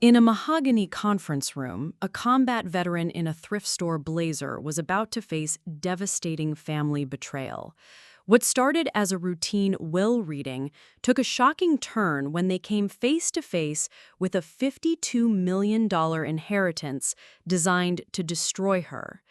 In a mahogany conference room, a combat veteran in a thrift store blazer was about to face devastating family betrayal. What started as a routine will reading took a shocking turn when they came face to face with a $52 million inheritance designed to destroy her.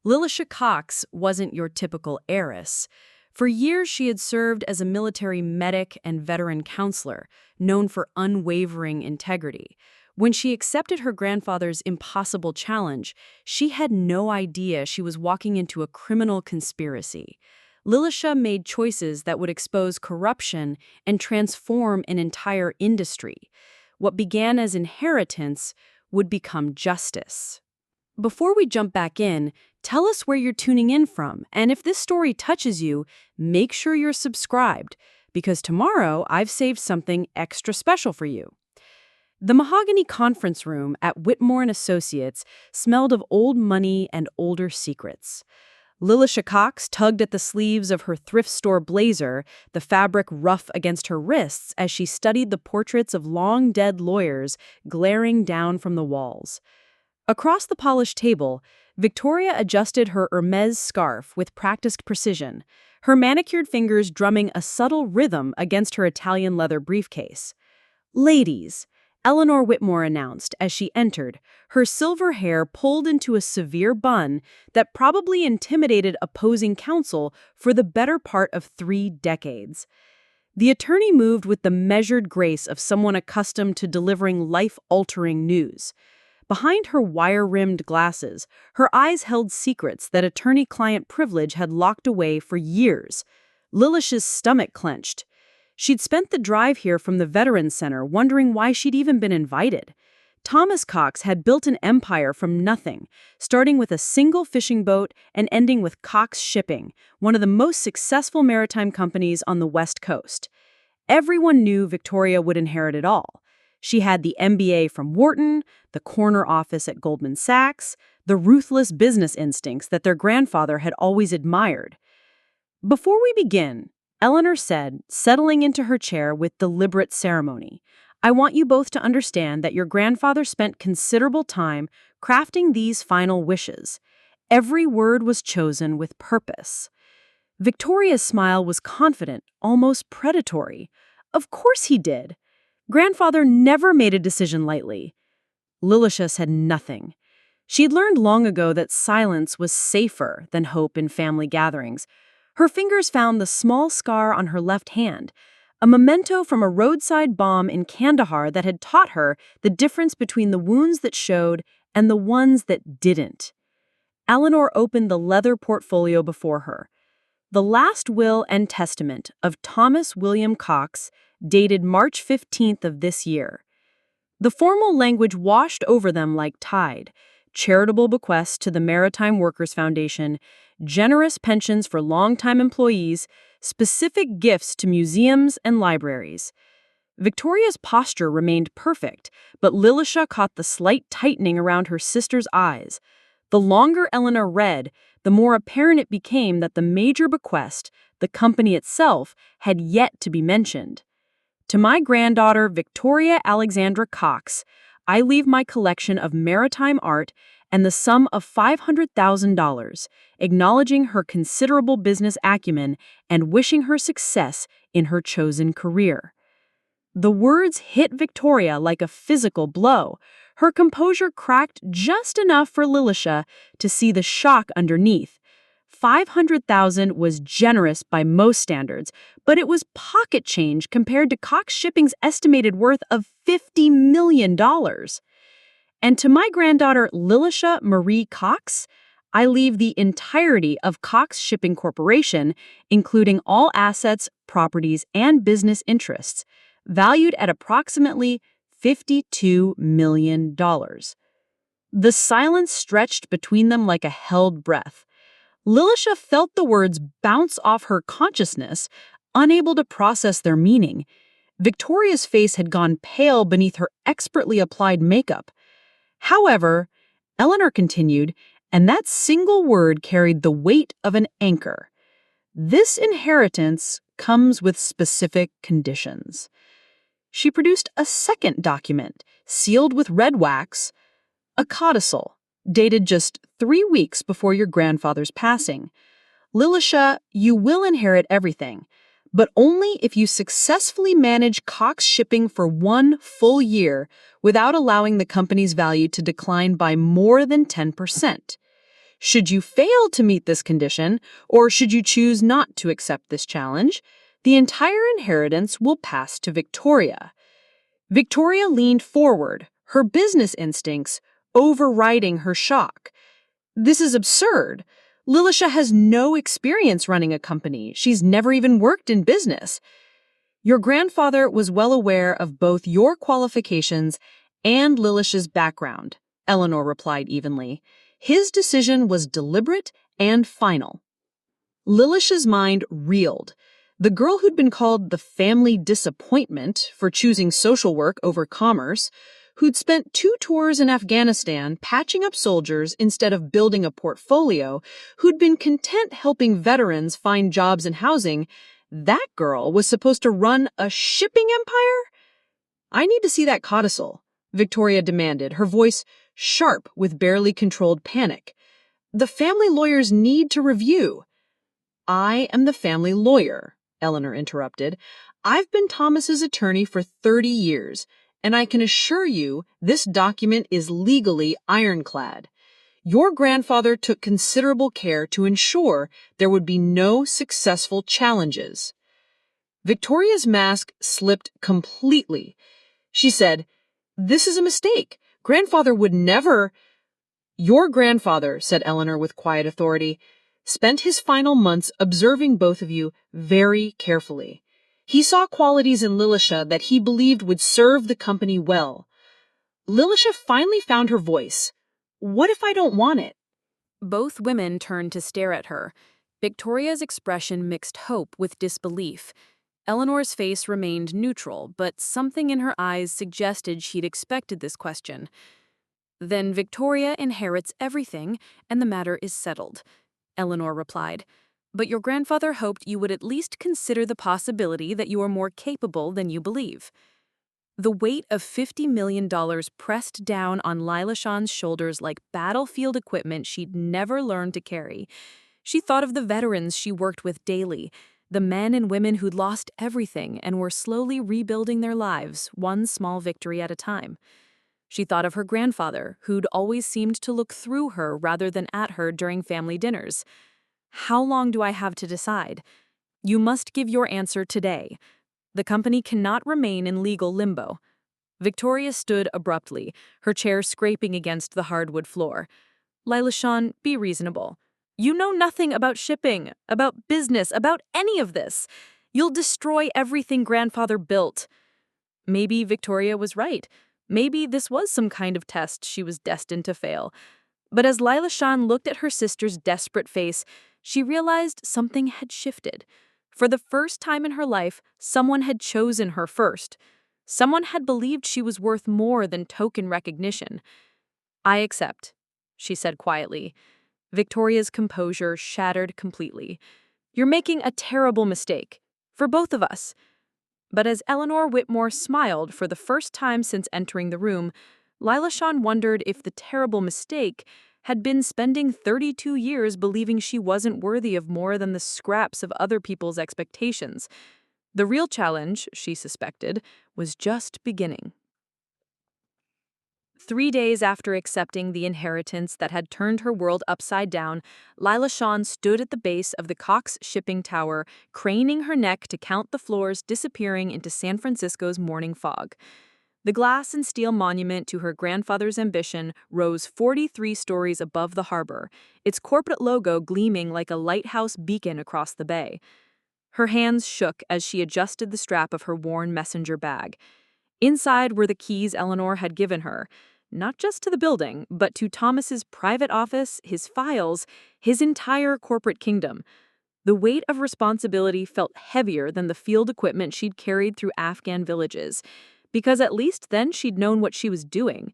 Lilysha Cox wasn't your typical heiress. For years, she had served as a military medic and veteran counselor, known for unwavering integrity. When she accepted her grandfather's impossible challenge, she had no idea she was walking into a criminal conspiracy. Lilysha made choices that would expose corruption and transform an entire industry. What began as inheritance would become justice. Before we jump back in, tell us where you're tuning in from, and if this story touches you, make sure you're subscribed, because tomorrow I've saved something extra special for you. The mahogany conference room at Whitmore Associates smelled of old money and older secrets. Lilysha Cox tugged at the sleeves of her thrift store blazer, the fabric rough against her wrists as she studied the portraits of long-dead lawyers glaring down from the walls. Across the polished table, Victoria adjusted her Hermès scarf with practiced precision, her manicured fingers drumming a subtle rhythm against her Italian leather briefcase. "Ladies," Eleanor Whitmore announced as she entered, her silver hair pulled into a severe bun that probably intimidated opposing counsel for the better part of 3 decades. The attorney moved with the measured grace of someone accustomed to delivering life-altering news. Behind her wire-rimmed glasses, her eyes held secrets that attorney-client privilege had locked away for years. Lilysha's stomach clenched. She'd spent the drive here from the Veterans Center wondering why she'd even been invited. Thomas Cox had built an empire from nothing, starting with a single fishing boat and ending with Cox Shipping, one of the most successful maritime companies on the West Coast. Everyone knew Victoria would inherit it all. She had the MBA from Wharton, the corner office at Goldman Sachs, the ruthless business instincts that their grandfather had always admired. "Before we begin," Eleanor said, settling into her chair with deliberate ceremony, "I want you both to understand that your grandfather spent considerable time crafting these final wishes. Every word was chosen with purpose." Victoria's smile was confident, almost predatory. "Of course he did. Grandfather never made a decision lightly." Lilysha said nothing. She'd learned long ago that silence was safer than hope in family gatherings. Her fingers found the small scar on her left hand, a memento from a roadside bomb in Kandahar that had taught her the difference between the wounds that showed and the ones that didn't. Eleanor opened the leather portfolio before her. The last will and testament of Thomas William Cox, dated March 15th of this year. The formal language washed over them like tide: charitable bequests to the Maritime Workers Foundation, generous pensions for longtime employees, specific gifts to museums and libraries. Victoria's posture remained perfect, but Lilysha caught the slight tightening around her sister's eyes. The longer Eleanor read, the more apparent it became that the major bequest, the company itself, had yet to be mentioned. "To my granddaughter, Victoria Alexandra Cox, I leave my collection of maritime art and the sum of $500,000, acknowledging her considerable business acumen and wishing her success in her chosen career." The words hit Victoria like a physical blow. Her composure cracked just enough for Lilysha to see the shock underneath. $500,000 was generous by most standards, but it was pocket change compared to Cox Shipping's estimated worth of $50 million. "And to my granddaughter, Lilysha Marie Cox, I leave the entirety of Cox Shipping Corporation, including all assets, properties, and business interests, valued at approximately $52 million. The silence stretched between them like a held breath. Lilysha felt the words bounce off her consciousness, unable to process their meaning. Victoria's face had gone pale beneath her expertly applied makeup. "However," Eleanor continued, and that single word carried the weight of an anchor, "this inheritance comes with specific conditions." She produced a second document, sealed with red wax, a codicil, dated just 3 weeks before your grandfather's passing. Lilysha, you will inherit everything, but only if you successfully manage Cox shipping for 1 full year without allowing the company's value to decline by more than 10%. Should you fail to meet this condition, or should you choose not to accept this challenge, the entire inheritance will pass to Victoria. Victoria leaned forward, her business instincts overriding her shock. This is absurd. Lilysha has no experience running a company. She's never even worked in business. Your grandfather was well aware of both your qualifications and Lilysha's background, Eleanor replied evenly. His decision was deliberate and final. Lilysha's mind reeled. The girl who'd been called the family disappointment for choosing social work over commerce, who'd spent 2 tours in Afghanistan patching up soldiers instead of building a portfolio, who'd been content helping veterans find jobs and housing, that girl was supposed to run a shipping empire? I need to see that codicil, Victoria demanded, her voice sharp with barely controlled panic. The family lawyers need to review. I am the family lawyer, Eleanor interrupted. I've been Thomas's attorney for 30 years, and I can assure you this document is legally ironclad. Your grandfather took considerable care to ensure there would be no successful challenges. Victoria's mask slipped completely. She said, "This is a mistake. Grandfather would never—" "Your grandfather," said Eleanor with quiet authority, "spent his final months observing both of you very carefully. He saw qualities in Lilysha that he believed would serve the company well. Lilysha finally found her voice. What if I don't want it?" Both women turned to stare at her. Victoria's expression mixed hope with disbelief. Eleanor's face remained neutral, but something in her eyes suggested she'd expected this question. "Then Victoria inherits everything, and the matter is settled," Eleanor replied. "But your grandfather hoped you would at least consider the possibility that you are more capable than you believe." The weight of $50 million pressed down on Lilysha's shoulders like battlefield equipment she'd never learned to carry. She thought of the veterans she worked with daily, the men and women who'd lost everything and were slowly rebuilding their lives, one small victory at a time. She thought of her grandfather, who'd always seemed to look through her rather than at her during family dinners. "How long do I have to decide?" "You must give your answer today. The company cannot remain in legal limbo." Victoria stood abruptly, her chair scraping against the hardwood floor. "Lilysha, be reasonable. You know nothing about shipping, about business, about any of this. You'll destroy everything grandfather built." Maybe Victoria was right. Maybe this was some kind of test she was destined to fail. But as Lilysha looked at her sister's desperate face, she realized something had shifted. For the first time in her life, someone had chosen her first. Someone had believed she was worth more than token recognition. "I accept," she said quietly. Victoria's composure shattered completely. "You're making a terrible mistake. For both of us." But as Eleanor Whitmore smiled for the first time since entering the room, Lilysha wondered if the terrible mistake had been spending 32 years believing she wasn't worthy of more than the scraps of other people's expectations. The real challenge, she suspected, was just beginning. 3 days after accepting the inheritance that had turned her world upside down, Lilysha stood at the base of the Cox shipping tower, craning her neck to count the floors disappearing into San Francisco's morning fog. The glass and steel monument to her grandfather's ambition rose 43 stories above the harbor, its corporate logo gleaming like a lighthouse beacon across the bay. Her hands shook as she adjusted the strap of her worn messenger bag. Inside were the keys Eleanor had given her, not just to the building, but to Thomas's private office, his files, his entire corporate kingdom. The weight of responsibility felt heavier than the field equipment she'd carried through Afghan villages, because at least then she'd known what she was doing.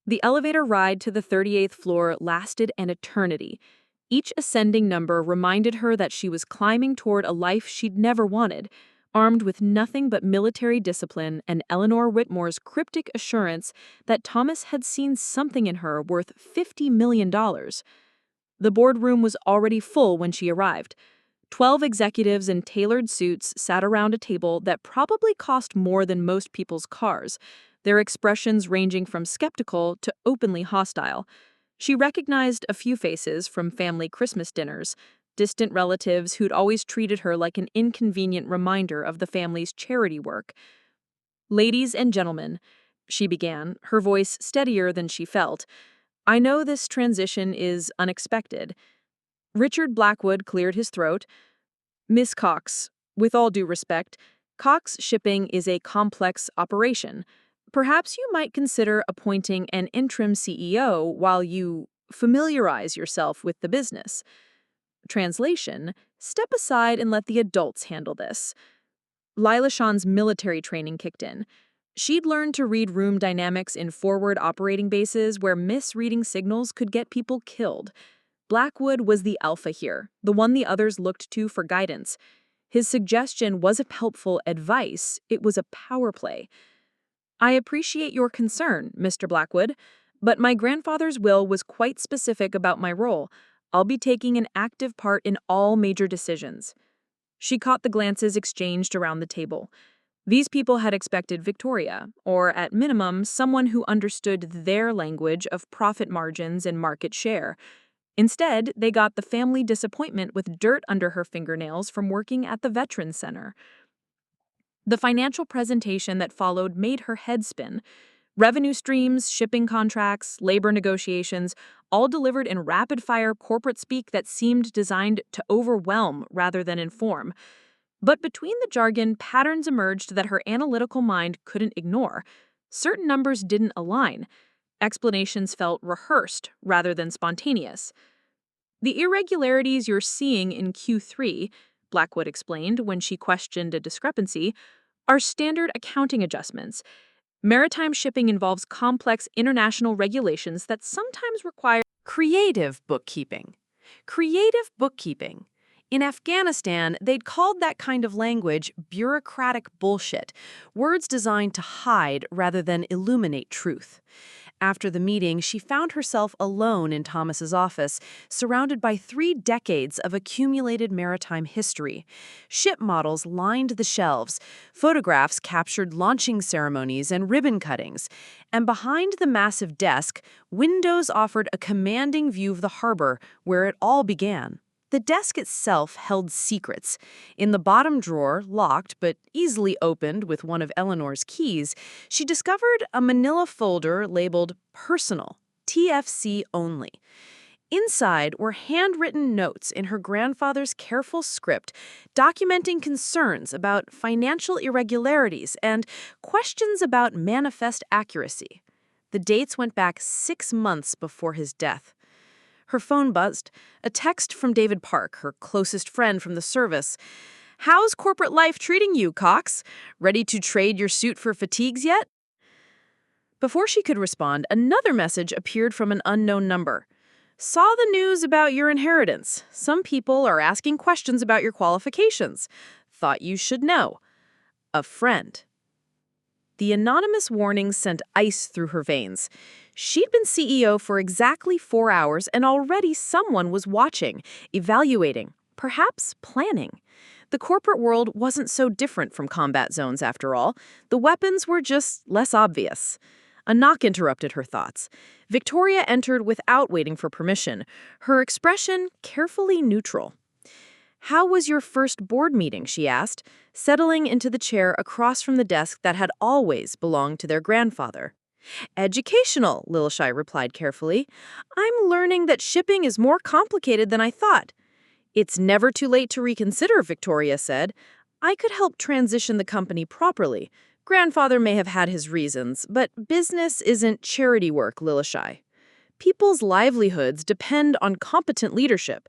The elevator ride to the 38th floor lasted an eternity. Each ascending number reminded her that she was climbing toward a life she'd never wanted, armed with nothing but military discipline and Eleanor Whitmore's cryptic assurance that Thomas had seen something in her worth $50 million. The boardroom was already full when she arrived. 12 executives in tailored suits sat around a table that probably cost more than most people's cars, their expressions ranging from skeptical to openly hostile. She recognized a few faces from family Christmas dinners, distant relatives who'd always treated her like an inconvenient reminder of the family's charity work. "Ladies and gentlemen," she began, her voice steadier than she felt, "I know this transition is unexpected." Richard Blackwood cleared his throat. "Miss Cox, with all due respect, Cox Shipping is a complex operation. Perhaps you might consider appointing an interim CEO while you familiarize yourself with the business." Translation: step aside and let the adults handle this. Lilysha's military training kicked in. She'd learned to read room dynamics in forward operating bases where misreading signals could get people killed. Blackwood was the alpha here, the one the others looked to for guidance. His suggestion wasn't helpful advice, it was a power play. "I appreciate your concern, Mr. Blackwood, but my grandfather's will was quite specific about my role. I'll be taking an active part in all major decisions." She caught the glances exchanged around the table. These people had expected Victoria, or at minimum, someone who understood their language of profit margins and market share. Instead, they got the family disappointment with dirt under her fingernails from working at the Veterans Center. The financial presentation that followed made her head spin. Revenue streams, shipping contracts, labor negotiations, all delivered in rapid-fire corporate speak that seemed designed to overwhelm rather than inform. But between the jargon, patterns emerged that her analytical mind couldn't ignore. Certain numbers didn't align. Explanations felt rehearsed rather than spontaneous. "The irregularities you're seeing in Q3," Blackwood explained when she questioned a discrepancy, "are standard accounting adjustments. Maritime shipping involves complex international regulations that sometimes require creative bookkeeping." Creative bookkeeping. In Afghanistan, they'd called that kind of language bureaucratic bullshit, words designed to hide rather than illuminate truth. After the meeting, she found herself alone in Thomas's office, surrounded by 3 decades of accumulated maritime history. Ship models lined the shelves, photographs captured launching ceremonies and ribbon cuttings, and behind the massive desk, windows offered a commanding view of the harbor where it all began. The desk itself held secrets. In the bottom drawer, locked but easily opened with one of Eleanor's keys, she discovered a manila folder labeled Personal, TFC Only. Inside were handwritten notes in her grandfather's careful script documenting concerns about financial irregularities and questions about manifest accuracy. The dates went back 6 months before his death. Her phone buzzed. A text from David Park, her closest friend from the service. "How's corporate life treating you, Cox? Ready to trade your suit for fatigues yet?" Before she could respond, another message appeared from an unknown number. "Saw the news about your inheritance. Some people are asking questions about your qualifications. Thought you should know. A friend." The anonymous warning sent ice through her veins. She'd been CEO for exactly 4 hours, and already someone was watching, evaluating, perhaps planning. The corporate world wasn't so different from combat zones, after all. The weapons were just less obvious. A knock interrupted her thoughts. Victoria entered without waiting for permission, her expression carefully neutral. "How was your first board meeting?" she asked, settling into the chair across from the desk that had always belonged to their grandfather. "Educational," Lilysha replied carefully. "I'm learning that shipping is more complicated than I thought." "It's never too late to reconsider," Victoria said. "I could help transition the company properly. Grandfather may have had his reasons, but business isn't charity work, Lilysha. People's livelihoods depend on competent leadership."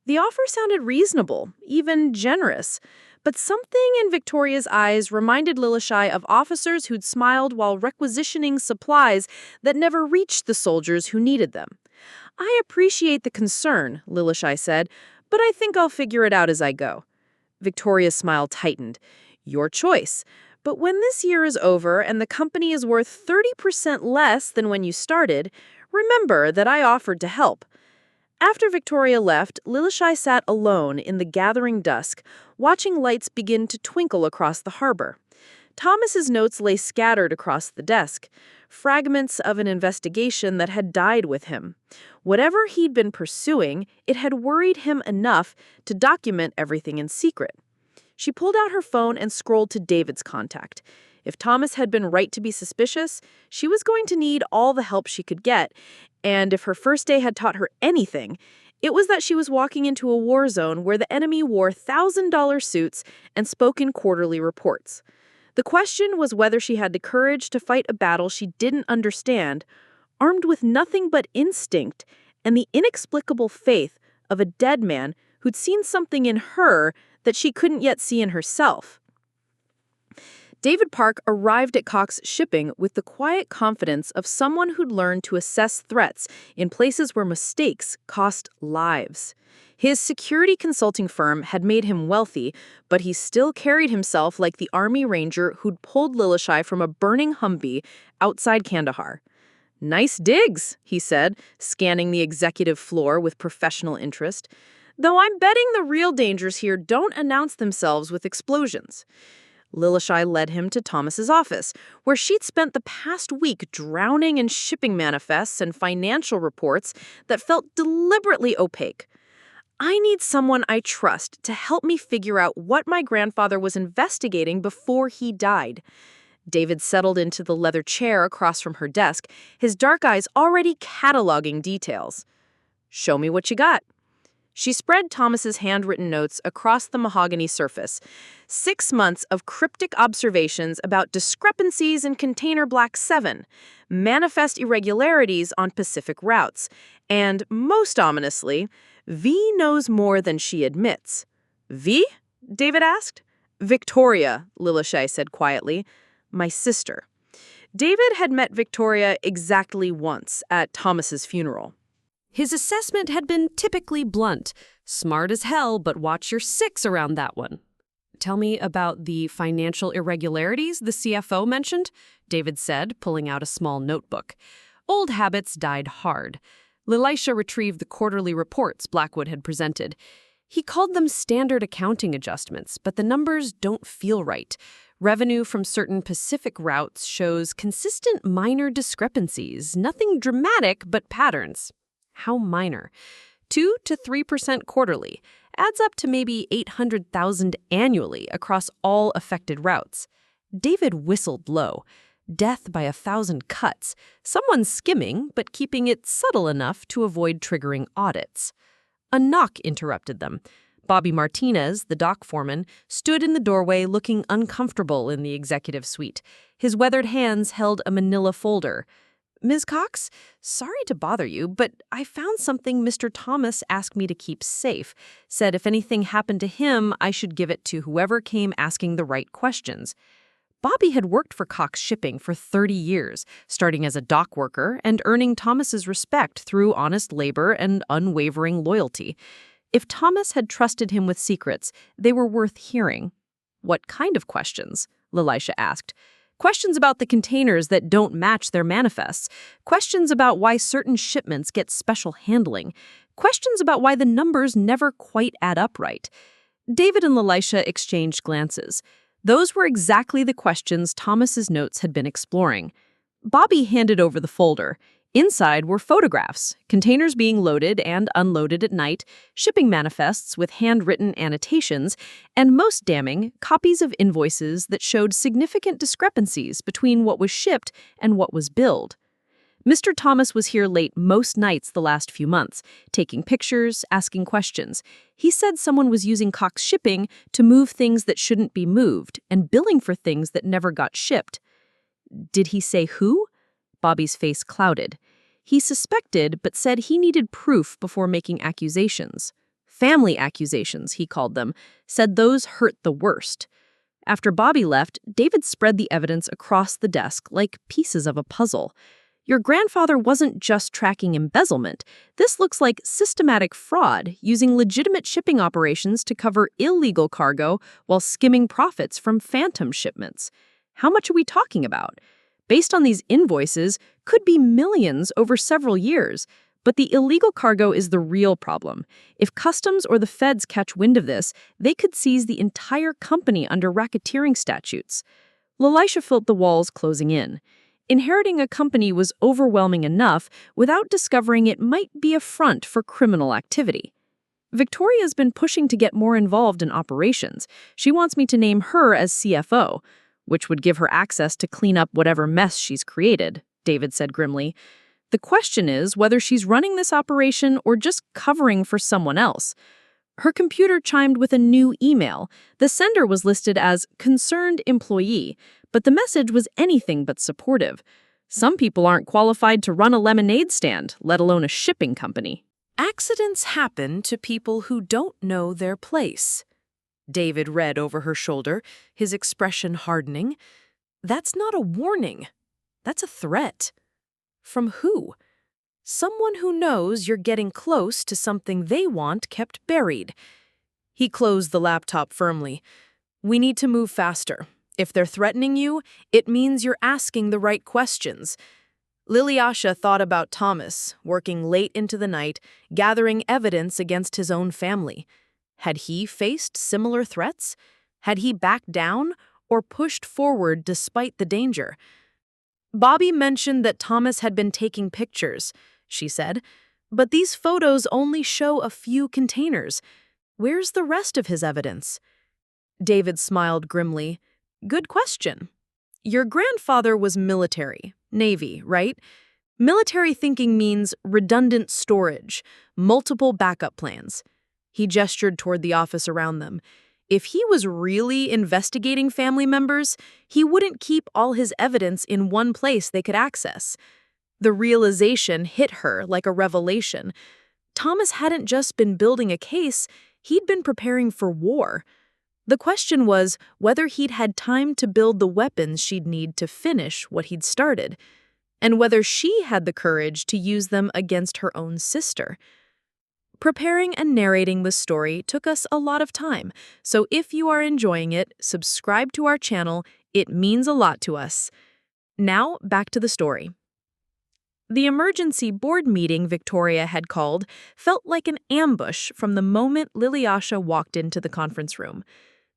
The offer sounded reasonable, even generous, but something in Victoria's eyes reminded Lilysha of officers who'd smiled while requisitioning supplies that never reached the soldiers who needed them. "I appreciate the concern," Lilysha said, "but I think I'll figure it out as I go." Victoria's smile tightened. Your choice. But when this year is over and the company is worth 30% less than when you started, remember that I offered to help. After Victoria left, Lilysha sat alone in the gathering dusk, watching lights begin to twinkle across the harbor. Thomas's notes lay scattered across the desk, fragments of an investigation that had died with him. Whatever he'd been pursuing, it had worried him enough to document everything in secret. She pulled out her phone and scrolled to David's contact. If Thomas had been right to be suspicious, she was going to need all the help she could get, and if her first day had taught her anything, it was that she was walking into a war zone where the enemy wore $1,000 suits and spoke in quarterly reports. The question was whether she had the courage to fight a battle she didn't understand, armed with nothing but instinct and the inexplicable faith of a dead man who'd seen something in her that she couldn't yet see in herself. David Park arrived at Cox Shipping with the quiet confidence of someone who'd learned to assess threats in places where mistakes cost lives. His security consulting firm had made him wealthy, but he still carried himself like the Army Ranger who'd pulled Lilysha from a burning Humvee outside Kandahar. "Nice digs," he said, scanning the executive floor with professional interest. "Though I'm betting the real dangers here don't announce themselves with explosions." Lilysha led him to Thomas's office, where she'd spent the past week drowning in shipping manifests and financial reports that felt deliberately opaque. "I need someone I trust to help me figure out what my grandfather was investigating before he died." David settled into the leather chair across from her desk, his dark eyes already cataloging details. "Show me what you got." She spread Thomas's handwritten notes across the mahogany surface. 6 months of cryptic observations about discrepancies in Container Black 7, manifest irregularities on Pacific routes, and, most ominously, V knows more than she admits. "V?" David asked. "Victoria," Lilysha said quietly. "My sister." David had met Victoria exactly once at Thomas's funeral. His assessment had been typically blunt. Smart as hell, but watch your six around that one. "Tell me about the financial irregularities the CFO mentioned," David said, pulling out a small notebook. Old habits died hard. Lilysha retrieved the quarterly reports Blackwood had presented. He called them standard accounting adjustments, but the numbers don't feel right. Revenue from certain Pacific routes shows consistent minor discrepancies, nothing dramatic, but patterns. How minor? 2 to 3% quarterly, adds up to maybe $800,000 annually across all affected routes. David whistled low. Death by 1,000 cuts, someone skimming but keeping it subtle enough to avoid triggering audits. A knock interrupted them. Bobby Martinez, the dock foreman, stood in the doorway looking uncomfortable in the executive suite. His weathered hands held a manila folder. "Ms. Cox, sorry to bother you, but I found something Mr. Thomas asked me to keep safe. Said if anything happened to him, I should give it to whoever came asking the right questions." Bobby had worked for Cox Shipping for 30 years, starting as a dock worker and earning Thomas's respect through honest labor and unwavering loyalty. If Thomas had trusted him with secrets, they were worth hearing. "What kind of questions?" Lilysha asked. "Questions about the containers that don't match their manifests. Questions about why certain shipments get special handling. Questions about why the numbers never quite add up right." David and Lilysha exchanged glances. Those were exactly the questions Thomas's notes had been exploring. Bobby handed over the folder. Inside were photographs, containers being loaded and unloaded at night, shipping manifests with handwritten annotations, and most damning, copies of invoices that showed significant discrepancies between what was shipped and what was billed. Mr. Thomas was here late most nights the last few months, taking pictures, asking questions. He said someone was using Cox Shipping to move things that shouldn't be moved and billing for things that never got shipped. Did he say who? Bobby's face clouded. He suspected, but said he needed proof before making accusations. Family accusations, he called them, said those hurt the worst. After Bobby left, David spread the evidence across the desk like pieces of a puzzle. Your grandfather wasn't just tracking embezzlement. This looks like systematic fraud, using legitimate shipping operations to cover illegal cargo while skimming profits from phantom shipments. How much are we talking about? Based on these invoices, could be millions over several years. But the illegal cargo is the real problem. If customs or the feds catch wind of this, they could seize the entire company under racketeering statutes. Lilysha felt the walls closing in. Inheriting a company was overwhelming enough without discovering it might be a front for criminal activity. Victoria's been pushing to get more involved in operations. She wants me to name her as CFO, which would give her access to clean up whatever mess she's created, David said grimly. The question is whether she's running this operation or just covering for someone else. Her computer chimed with a new email. The sender was listed as concerned employee, but the message was anything but supportive. Some people aren't qualified to run a lemonade stand, let alone a shipping company. Accidents happen to people who don't know their place. David read over her shoulder, his expression hardening. That's not a warning. That's a threat. From who? Someone who knows you're getting close to something they want kept buried. He closed the laptop firmly. We need to move faster. If they're threatening you, it means you're asking the right questions. Lilysha thought about Thomas, working late into the night, gathering evidence against his own family. Had he faced similar threats? Had he backed down or pushed forward despite the danger? Bobby mentioned that Thomas had been taking pictures, she said, but these photos only show a few containers. Where's the rest of his evidence? David smiled grimly. Good question. Your grandfather was military, Navy, right? Military thinking means redundant storage, multiple backup plans. He gestured toward the office around them. If he was really investigating family members, he wouldn't keep all his evidence in one place they could access. The realization hit her like a revelation. Thomas hadn't just been building a case, he'd been preparing for war. The question was whether he'd had time to build the weapons she'd need to finish what he'd started, and whether she had the courage to use them against her own sister. Preparing and narrating the story took us a lot of time, so if you are enjoying it, subscribe to our channel. It means a lot to us. Now, back to the story. The emergency board meeting Victoria had called felt like an ambush from the moment Lilysha walked into the conference room.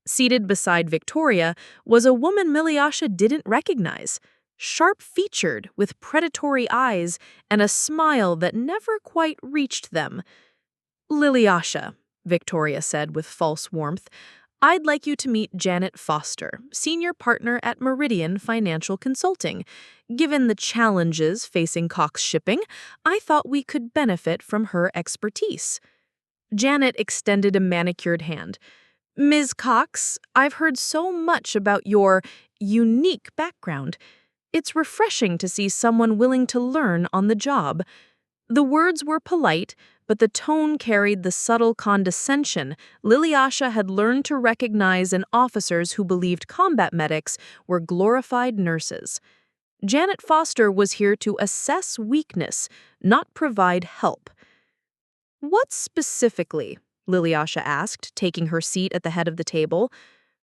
Seated beside Victoria was a woman Lilysha didn't recognize, sharp-featured with predatory eyes and a smile that never quite reached them. Lilysha, Victoria said with false warmth, I'd like you to meet Janet Foster, senior partner at Meridian Financial Consulting. Given the challenges facing Cox Shipping, I thought we could benefit from her expertise. Janet extended a manicured hand. Ms. Cox, I've heard so much about your unique background. It's refreshing to see someone willing to learn on the job. The words were polite, but the tone carried the subtle condescension Lilysha had learned to recognize in officers who believed combat medics were glorified nurses. Janet Foster was here to assess weakness, not provide help. What specifically? Lilysha asked, taking her seat at the head of the table.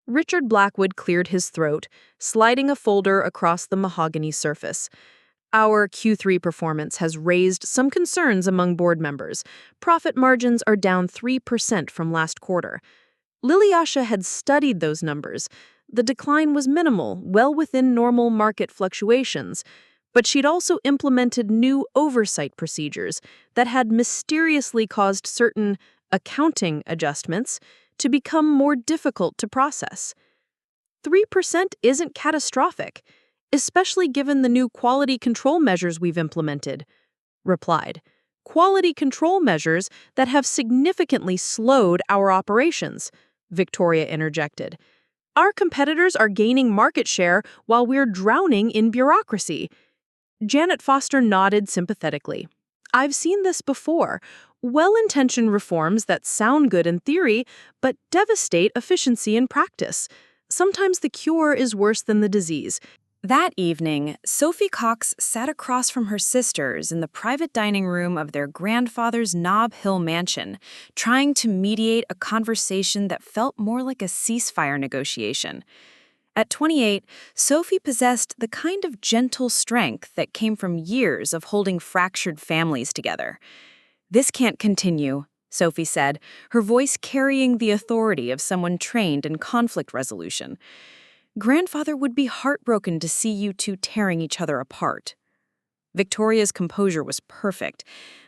Richard Blackwood cleared his throat, sliding a folder across the mahogany surface. Our Q3 performance has raised some concerns among board members. Profit margins are down 3% from last quarter. Lilysha had studied those numbers. The decline was minimal, well within normal market fluctuations. But she'd also implemented new oversight procedures that had mysteriously caused certain accounting adjustments to become more difficult to process. 3% isn't catastrophic, especially given the new quality control measures we've implemented, replied. Quality control measures that have significantly slowed our operations, Victoria interjected. Our competitors are gaining market share while we're drowning in bureaucracy. Janet Foster nodded sympathetically. I've seen this before. Well-intentioned reforms that sound good in theory, but devastate efficiency in practice. Sometimes the cure is worse than the disease. That evening, Sophie Cox sat across from her sisters in the private dining room of their grandfather's Nob Hill mansion, trying to mediate a conversation that felt more like a ceasefire negotiation. At 28, Sophie possessed the kind of gentle strength that came from years of holding fractured families together. "This can't continue," Sophie said, her voice carrying the authority of someone trained in conflict resolution. "Grandfather would be heartbroken to see you two tearing each other apart." Victoria's composure was perfect,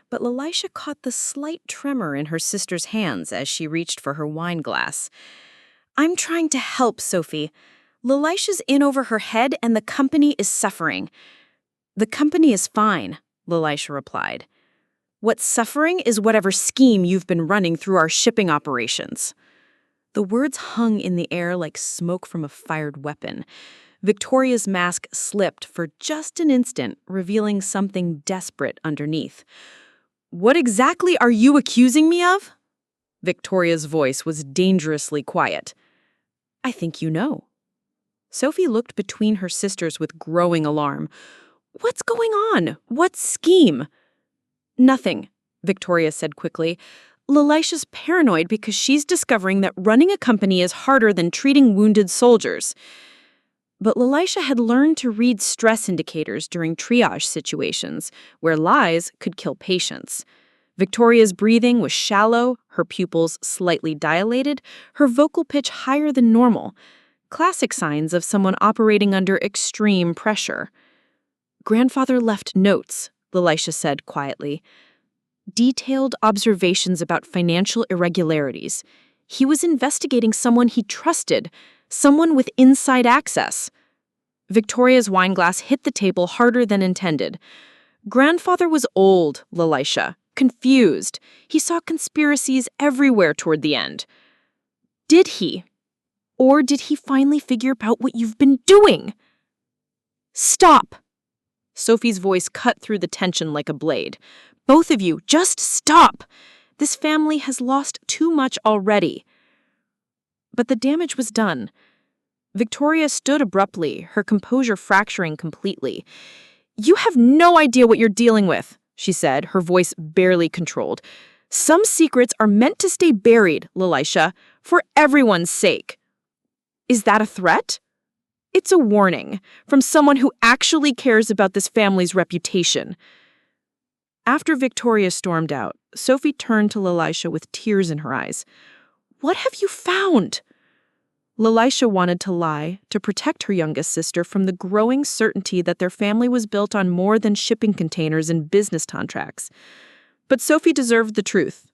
but Lilysha caught the slight tremor in her sister's hands as she reached for her wine glass. "I'm trying to help, Sophie. Lilysha's in over her head and the company is suffering." "The company is fine," Lilysha replied. "What's suffering is whatever scheme you've been running through our shipping operations." The words hung in the air like smoke from a fired weapon. Victoria's mask slipped for just an instant, revealing something desperate underneath. "What exactly are you accusing me of?" Victoria's voice was dangerously quiet. "I think you know." Sophie looked between her sisters with growing alarm. "What's going on? What scheme?" "Nothing," Victoria said quickly. "Lilysha's paranoid because she's discovering that running a company is harder than treating wounded soldiers." But Lilysha had learned to read stress indicators during triage situations, where lies could kill patients. Victoria's breathing was shallow, her pupils slightly dilated, her vocal pitch higher than normal. Classic signs of someone operating under extreme pressure. "Grandfather left notes," Lilysha said quietly. "Detailed observations about financial irregularities. He was investigating someone he trusted, someone with inside access." Victoria's wineglass hit the table harder than intended. "Grandfather was old, Lilysha, confused. He saw conspiracies everywhere toward the end." "Did he? Or did he finally figure out what you've been doing?" "Stop!" Sophie's voice cut through the tension like a blade. "Both of you, just stop! This family has lost too much already." But the damage was done. Victoria stood abruptly, her composure fracturing completely. "You have no idea what you're dealing with," she said, her voice barely controlled. "Some secrets are meant to stay buried, Lilysha, for everyone's sake." "Is that a threat?" "It's a warning from someone who actually cares about this family's reputation." After Victoria stormed out, Sophie turned to Lilysha with tears in her eyes. "What have you found?" Lilysha wanted to lie to protect her youngest sister from the growing certainty that their family was built on more than shipping containers and business contracts. But Sophie deserved the truth.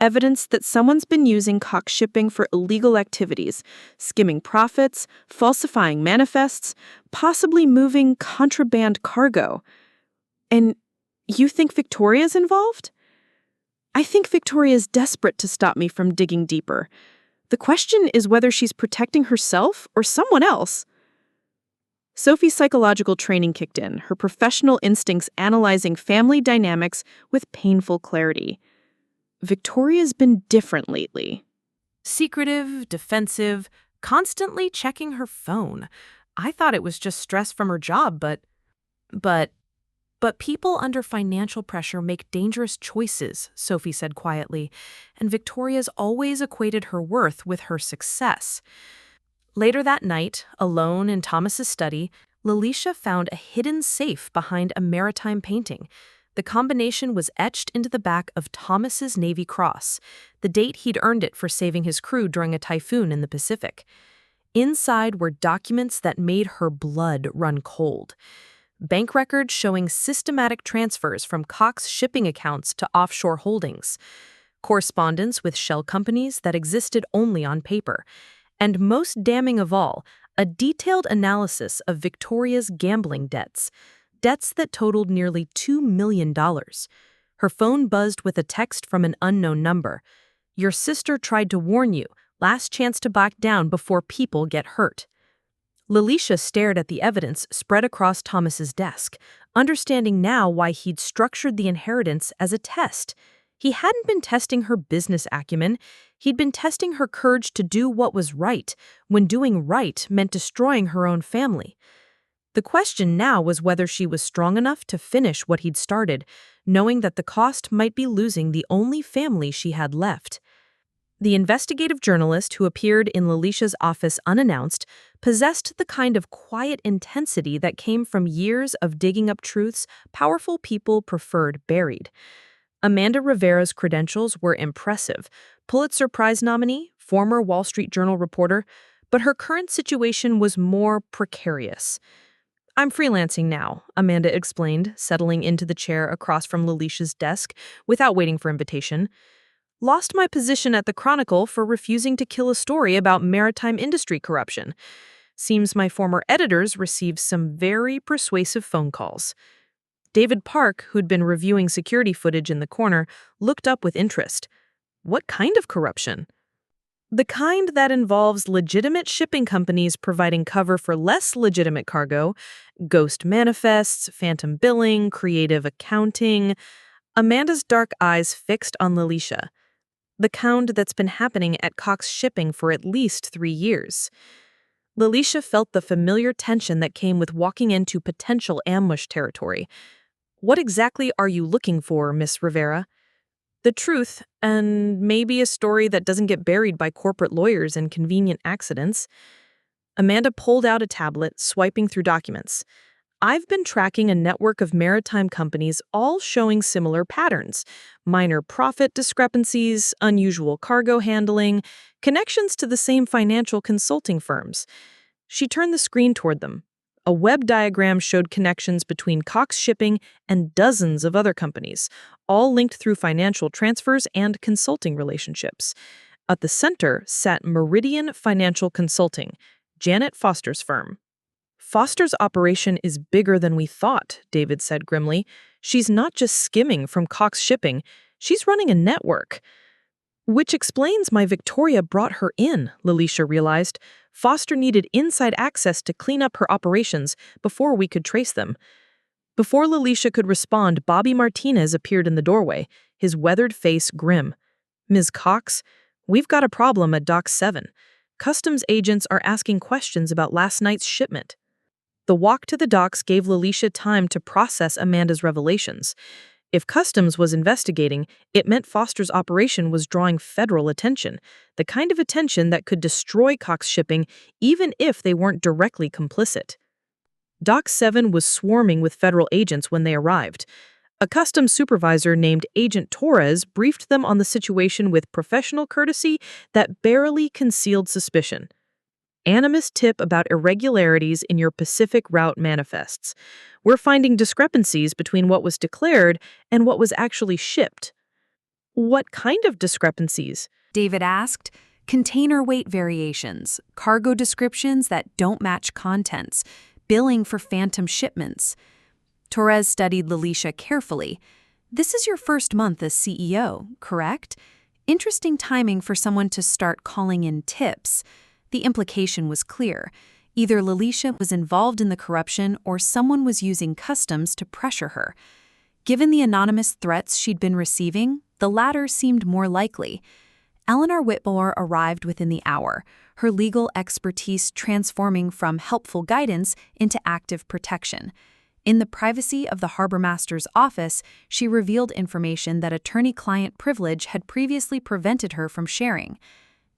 Evidence that someone's been using Cox shipping for illegal activities, skimming profits, falsifying manifests, possibly moving contraband cargo. "And you think Victoria's involved?" "I think Victoria's desperate to stop me from digging deeper. The question is whether she's protecting herself or someone else." Sophie's psychological training kicked in, her professional instincts analyzing family dynamics with painful clarity. Victoria's been different lately. Secretive, defensive, constantly checking her phone. I thought it was just stress from her job, but people under financial pressure make dangerous choices, Sophie said quietly, and Victoria's always equated her worth with her success. Later that night, alone in Thomas's study, Lilysha found a hidden safe behind a maritime painting. The combination was etched into the back of Thomas's Navy Cross, the date he'd earned it for saving his crew during a typhoon in the Pacific. Inside were documents that made her blood run cold. Bank records showing systematic transfers from Cox shipping accounts to offshore holdings, correspondence with shell companies that existed only on paper, and most damning of all, a detailed analysis of Victoria's gambling debts that totaled nearly $2 million. Her phone buzzed with a text from an unknown number. "Your sister tried to warn you. Last chance to back down before people get hurt." Lilysha stared at the evidence spread across Thomas's desk, understanding now why he'd structured the inheritance as a test. He hadn't been testing her business acumen. He'd been testing her courage to do what was right, when doing right meant destroying her own family. The question now was whether she was strong enough to finish what he'd started, knowing that the cost might be losing the only family she had left. The investigative journalist who appeared in Lilysha's office unannounced possessed the kind of quiet intensity that came from years of digging up truths powerful people preferred buried. Amanda Rivera's credentials were impressive. Pulitzer Prize nominee, former Wall Street Journal reporter, but her current situation was more precarious. "I'm freelancing now," Amanda explained, settling into the chair across from Lilysha's desk without waiting for invitation. "Lost my position at the Chronicle for refusing to kill a story about maritime industry corruption. Seems my former editors received some very persuasive phone calls." David Park, who'd been reviewing security footage in the corner, looked up with interest. "What kind of corruption?" "The kind that involves legitimate shipping companies providing cover for less legitimate cargo, ghost manifests, phantom billing, creative accounting." Amanda's dark eyes fixed on Lilysha. "The kind that's been happening at Cox Shipping for at least 3 years." Lilysha felt the familiar tension that came with walking into potential ambush territory. "What exactly are you looking for, Miss Rivera?" "The truth, and maybe a story that doesn't get buried by corporate lawyers and convenient accidents." Amanda pulled out a tablet, swiping through documents. "I've been tracking a network of maritime companies all showing similar patterns. Minor profit discrepancies, unusual cargo handling, connections to the same financial consulting firms." She turned the screen toward them. A web diagram showed connections between Cox Shipping and dozens of other companies, all linked through financial transfers and consulting relationships. At the center sat Meridian Financial Consulting, Janet Foster's firm. "Foster's operation is bigger than we thought," David said grimly. "She's not just skimming from Cox Shipping, she's running a network." "Which explains why Victoria brought her in," Lilysha realized. "Foster needed inside access to clean up her operations before we could trace them." Before Lilysha could respond, Bobby Martinez appeared in the doorway, his weathered face grim. "Ms. Cox, we've got a problem at Dock 7. Customs agents are asking questions about last night's shipment." The walk to the docks gave Lilysha time to process Amanda's revelations. If Customs was investigating, it meant Foster's operation was drawing federal attention, the kind of attention that could destroy Cox Shipping even if they weren't directly complicit. Dock 7 was swarming with federal agents when they arrived. A customs supervisor named Agent Torres briefed them on the situation with professional courtesy that barely concealed suspicion. "Anonymous tip about irregularities in your Pacific route manifests. We're finding discrepancies between what was declared and what was actually shipped." "What kind of discrepancies?" David asked. "Container weight variations, cargo descriptions that don't match contents, billing for phantom shipments." Torres studied Lilysha carefully. "This is your first month as CEO, correct? Interesting timing for someone to start calling in tips." The implication was clear. Either Lilysha was involved in the corruption or someone was using Customs to pressure her. Given the anonymous threats she'd been receiving, the latter seemed more likely. Eleanor Whitmore arrived within the hour, her legal expertise transforming from helpful guidance into active protection. In the privacy of the harbormaster's office, she revealed information that attorney-client privilege had previously prevented her from sharing.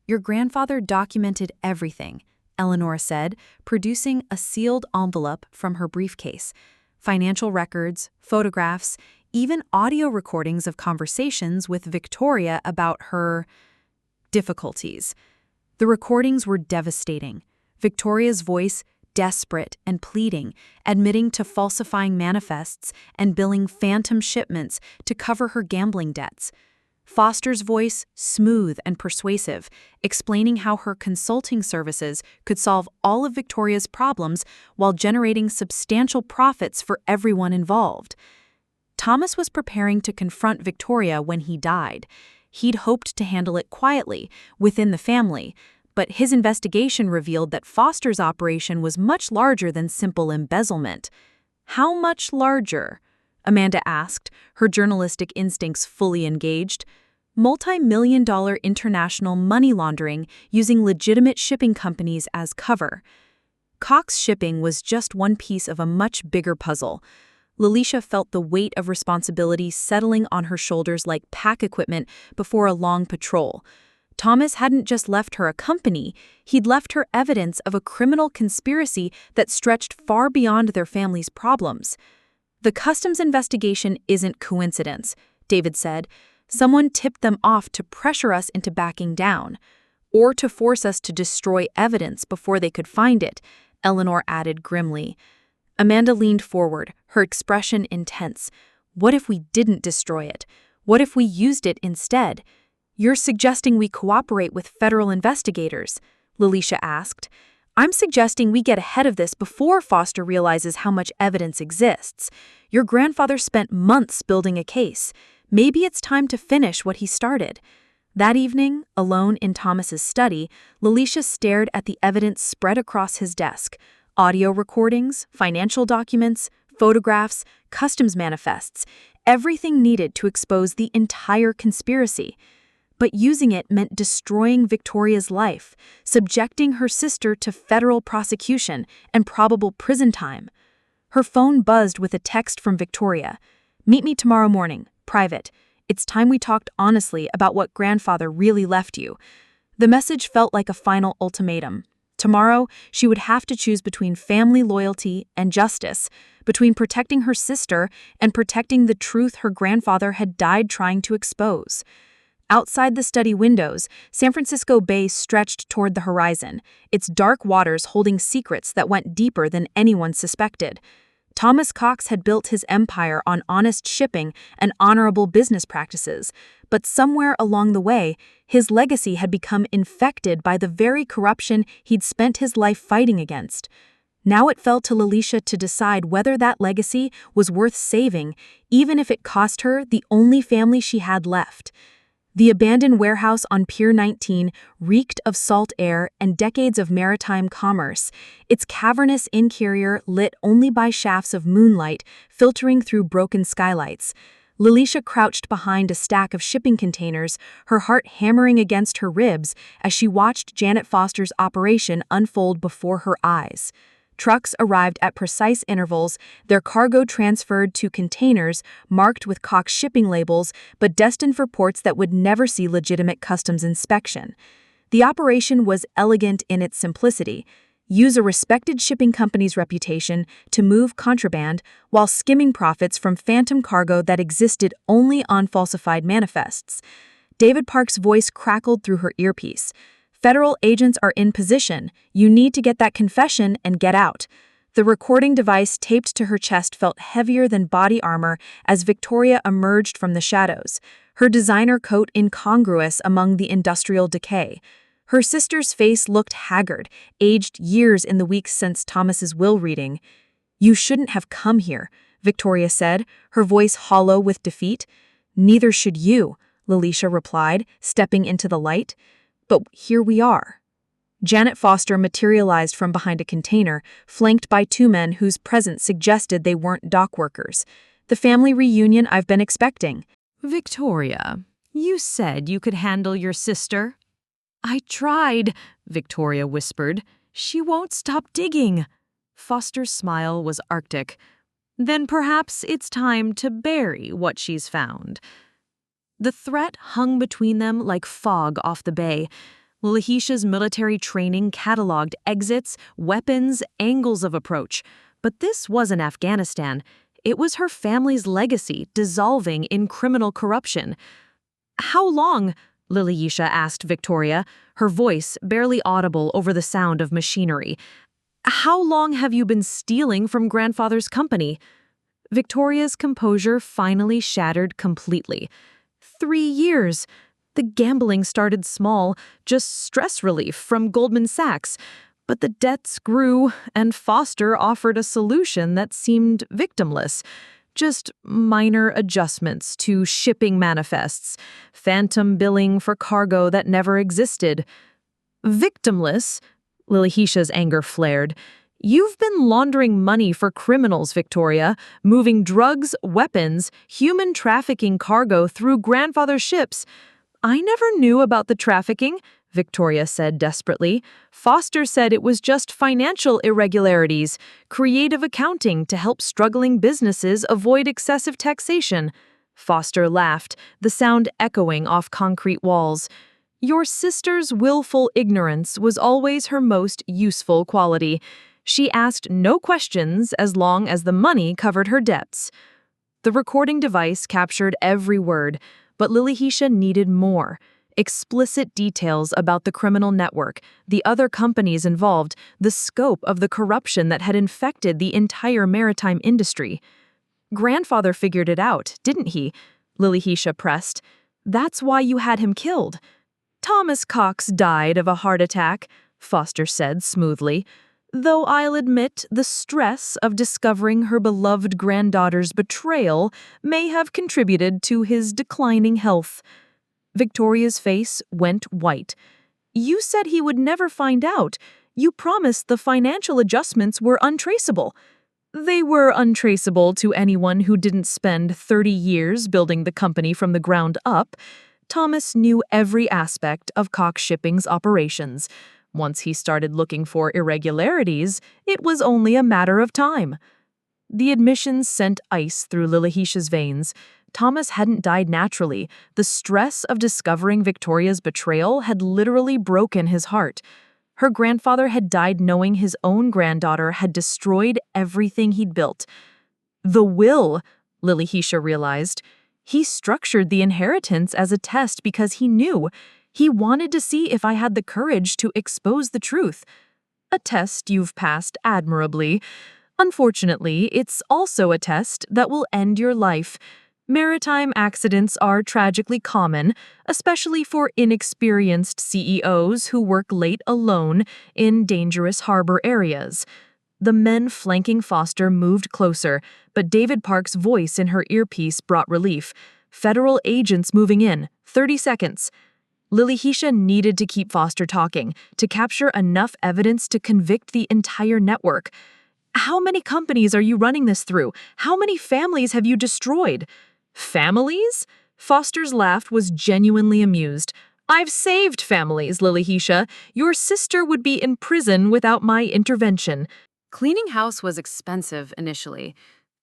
"Your grandfather documented everything," Eleanor said, producing a sealed envelope from her briefcase. Financial records, photographs, even audio recordings of conversations with Victoria about her difficulties. The recordings were devastating. Victoria's voice, desperate and pleading, admitting to falsifying manifests and billing phantom shipments to cover her gambling debts. Foster's voice, smooth and persuasive, explaining how her consulting services could solve all of Victoria's problems while generating substantial profits for everyone involved. Thomas was preparing to confront Victoria when he died. He'd hoped to handle it quietly, within the family, but his investigation revealed that Foster's operation was much larger than simple embezzlement. How much larger? Amanda asked, her journalistic instincts fully engaged. Multi-million-dollar international money laundering using legitimate shipping companies as cover. Cox Shipping was just one piece of a much bigger puzzle. Lilysha felt the weight of responsibility settling on her shoulders like pack equipment before a long patrol. Thomas hadn't just left her a company, he'd left her evidence of a criminal conspiracy that stretched far beyond their family's problems. "The customs investigation isn't coincidence," David said. "Someone tipped them off to pressure us into backing down, or to force us to destroy evidence before they could find it," Eleanor added grimly. Amanda leaned forward, her expression intense. "What if we didn't destroy it? What if we used it instead?" "You're suggesting we cooperate with federal investigators?" Lilysha asked. "I'm suggesting we get ahead of this before Foster realizes how much evidence exists. Your grandfather spent months building a case. Maybe it's time to finish what he started." That evening, alone in Thomas's study, Lilysha stared at the evidence spread across his desk. Audio recordings, financial documents, photographs, customs manifests, everything needed to expose the entire conspiracy. But using it meant destroying Victoria's life, subjecting her sister to federal prosecution and probable prison time. Her phone buzzed with a text from Victoria. "Meet me tomorrow morning, private. It's time we talked honestly about what grandfather really left you." The message felt like a final ultimatum. Tomorrow, she would have to choose between family loyalty and justice, between protecting her sister and protecting the truth her grandfather had died trying to expose. Outside the study windows, San Francisco Bay stretched toward the horizon, its dark waters holding secrets that went deeper than anyone suspected. Thomas Cox had built his empire on honest shipping and honorable business practices, but somewhere along the way, his legacy had become infected by the very corruption he'd spent his life fighting against. Now it fell to Lilysha to decide whether that legacy was worth saving, even if it cost her the only family she had left. The abandoned warehouse on Pier 19 reeked of salt air and decades of maritime commerce, its cavernous interior lit only by shafts of moonlight filtering through broken skylights. Lilysha crouched behind a stack of shipping containers, her heart hammering against her ribs as she watched Janet Foster's operation unfold before her eyes. Trucks arrived at precise intervals, their cargo transferred to containers marked with Cox shipping labels but destined for ports that would never see legitimate customs inspection. The operation was elegant in its simplicity. Use a respected shipping company's reputation to move contraband while skimming profits from phantom cargo that existed only on falsified manifests. David Park's voice crackled through her earpiece. "Federal agents are in position. You need to get that confession and get out." The recording device taped to her chest felt heavier than body armor as Victoria emerged from the shadows, her designer coat incongruous among the industrial decay. Her sister's face looked haggard, aged years in the weeks since Thomas's will reading. "You shouldn't have come here," Victoria said, her voice hollow with defeat. "Neither should you," Lilysha replied, stepping into the light. "But here we are." Janet Foster materialized from behind a container, flanked by two men whose presence suggested they weren't dock workers. "The family reunion I've been expecting." "Victoria, you said you could handle your sister." "I tried," Victoria whispered. "She won't stop digging." Foster's smile was arctic. "Then perhaps it's time to bury what she's found." The threat hung between them like fog off the bay. Lilysha's military training cataloged exits, weapons, angles of approach. But this wasn't Afghanistan. It was her family's legacy dissolving in criminal corruption. "How long?" Lilysha asked Victoria, her voice barely audible over the sound of machinery. "How long have you been stealing from grandfather's company?" Victoria's composure finally shattered completely. 3 years. The gambling started small, just stress relief from Goldman Sachs. But the debts grew, and Foster offered a solution that seemed victimless. Just minor adjustments to shipping manifests, phantom billing for cargo that never existed. "Victimless?" Lilysha's anger flared. "You've been laundering money for criminals, Victoria, moving drugs, weapons, human trafficking cargo through grandfather's ships." "I never knew about the trafficking," Victoria said desperately. "Foster said it was just financial irregularities, creative accounting to help struggling businesses avoid excessive taxation." Foster laughed, the sound echoing off concrete walls. "Your sister's willful ignorance was always her most useful quality. She asked no questions as long as the money covered her debts." The recording device captured every word, but Lilysha needed more. Explicit details about the criminal network, the other companies involved, the scope of the corruption that had infected the entire maritime industry. "Grandfather figured it out, didn't he?" Lilysha pressed. "That's why you had him killed." "Thomas Cox died of a heart attack," Foster said smoothly. "Though I'll admit the stress of discovering her beloved granddaughter's betrayal may have contributed to his declining health." Victoria's face went white. "You said he would never find out. You promised the financial adjustments were untraceable." "They were untraceable to anyone who didn't spend 30 years building the company from the ground up. Thomas knew every aspect of Cox Shipping's operations. Once he started looking for irregularities, it was only a matter of time." The admissions sent ice through Lilysha's veins. Thomas hadn't died naturally. The stress of discovering Victoria's betrayal had literally broken his heart. Her grandfather had died knowing his own granddaughter had destroyed everything he'd built. The will, Lilysha realized. He structured the inheritance as a test because he knew. He wanted to see if I had the courage to expose the truth. "A test you've passed admirably. Unfortunately, it's also a test that will end your life. Maritime accidents are tragically common, especially for inexperienced CEOs who work late alone in dangerous harbor areas." The men flanking Foster moved closer, but David Park's voice in her earpiece brought relief. "Federal agents moving in. 30 seconds." Lilysha needed to keep Foster talking, to capture enough evidence to convict the entire network. "How many companies are you running this through? How many families have you destroyed?" "Families?" Foster's laugh was genuinely amused. "I've saved families, Lilysha. Your sister would be in prison without my intervention." Cleaning house was expensive initially,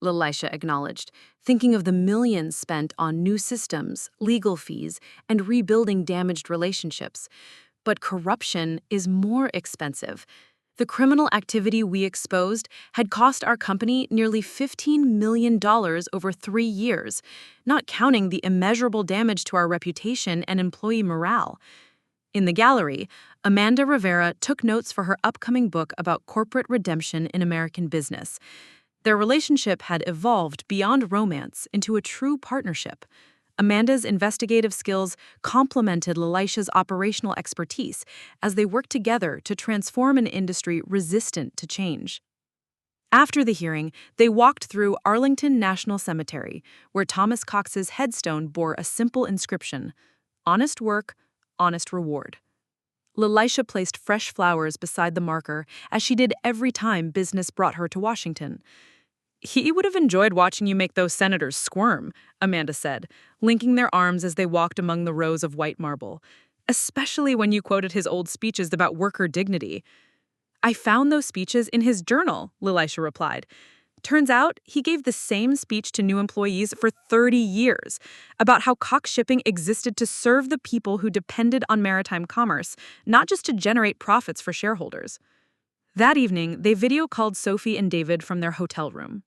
Lilysha acknowledged, thinking of the millions spent on new systems, legal fees, and rebuilding damaged relationships. But corruption is more expensive. The criminal activity we exposed had cost our company nearly $15 million over 3 years, not counting the immeasurable damage to our reputation and employee morale. In the gallery, Amanda Rivera took notes for her upcoming book about corporate redemption in American business. Their relationship had evolved beyond romance into a true partnership. Amanda's investigative skills complemented Lilysha's operational expertise as they worked together to transform an industry resistant to change. After the hearing, they walked through Arlington National Cemetery, where Thomas Cox's headstone bore a simple inscription: "Honest work, honest reward." Lilysha placed fresh flowers beside the marker, as she did every time business brought her to Washington. "He would have enjoyed watching you make those senators squirm," Amanda said, linking their arms as they walked among the rows of white marble. "Especially when you quoted his old speeches about worker dignity." "I found those speeches in his journal," Lilysha replied. Turns out, he gave the same speech to new employees for 30 years about how Cox Shipping existed to serve the people who depended on maritime commerce, not just to generate profits for shareholders. That evening, they video-called Sophie and David from their hotel room.